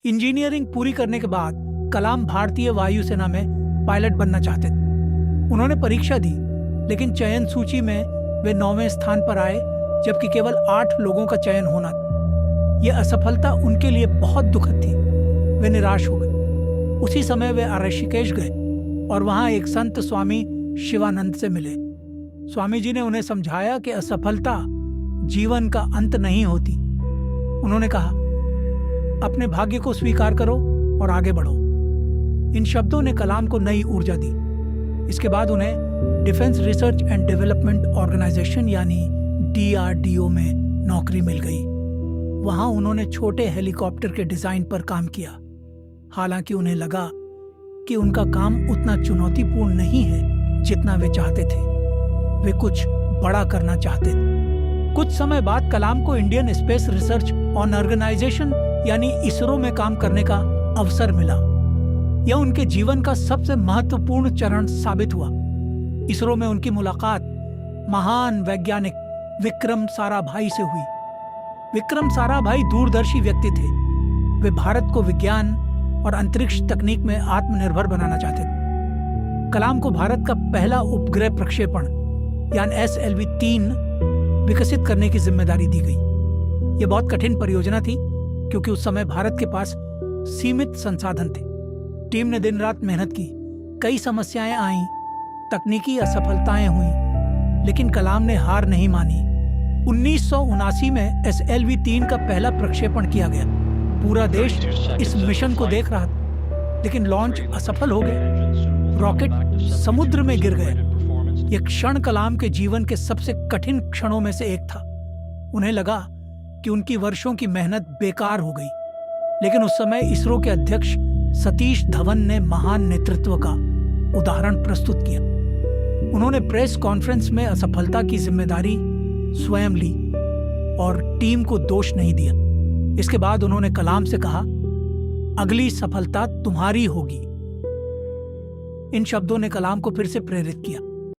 Engineering पूरी करने के बाद कलाम भारतीय वायुसेना में पायलट बनना चाहते थे। उन्होंने परीक्षा दी, लेकिन चयन सूची में वे 9वें स्थान पर आए, जबकि केवल 8 लोगों का चयन होना था। यह असफलता उनके लिए बहुत दुखद थी। वे निराश हो गए। उसी समय वे ऋषिकेश गए और वहां एक संत स्वामी शिवानंद से मिले। स्वामी जी ने उन्हें समझाया कि असफलता जीवन का अंत नहीं होती। उन्होंने कहा, अपने भाग्य को स्वीकार करो और आगे बढ़ो। इन शब्दों ने कलाम को नई ऊर्जा दी। इसके बाद उन्हें defence research and development organisation यानी DRDO में नौकरी मिल गई। वहां उन्होंने छोटे हेलीकॉप्टर के डिजाइन पर काम किया। हालांकि उन्हें लगा कि उनका काम उतना चुनौतीपूर्ण नहीं है जितना वे चाहते थे। वे कुछ बड़ा करना चाहते थे। कुछ समय बाद कलाम को इंडियन स्पेस रिसर्च ऑर्गेनाइजेशन यानी इसरो में काम करने का अवसर मिला। यह उनके जीवन का सबसे महत्वपूर्ण चरण साबित हुआ। इसरो में उनकी मुलाकात महान वैज्ञानिक विक्रम साराभाई से हुई। विक्रम साराभाई दूरदर्शी व्यक्ति थे। वे भारत को विज्ञान और अंतरिक्ष तकनीक में आत्मनिर्भर बनाना चाहते थे। कलाम को भारत का पहला उपग्रह प्रक्षेपण यानी SLV-3 विकसित करने की जिम्मेदारी दी गई। यह बहुत कठिन परियोजना थी, क्योंकि उस समय भारत के पास सीमित संसाधन थे। टीम ने दिन रात मेहनत की। कई समस्याएं आईं, तकनीकी असफलताएं हुई, लेकिन कलाम ने हार नहीं मानी। 1979 में SLV-3 का पहला प्रक्षेपण किया गया। पूरा देश इस मिशन को देख रहा था, लेकिन लॉन्च असफल हो गया। रॉकेट समुद्र में गिर गया। यह क्षण कलाम के जीवन के सबसे कठिन क्षणों में से एक था। उन्हें लगा कि उनकी वर्षों की मेहनत बेकार हो गई। लेकिन उस समय इसरो के अध्यक्ष सतीश धवन ने महान नेतृत्व का उदाहरण प्रस्तुत किया। उन्होंने प्रेस कॉन्फ्रेंस में असफलता की जिम्मेदारी स्वयं ली और टीम को दोष नहीं दिया। इसके बाद उन्होंने कलाम से कहा, अगली सफलता तुम्हारी होगी। इन शब्दों ने कलाम को फिर से प्रेरित किया।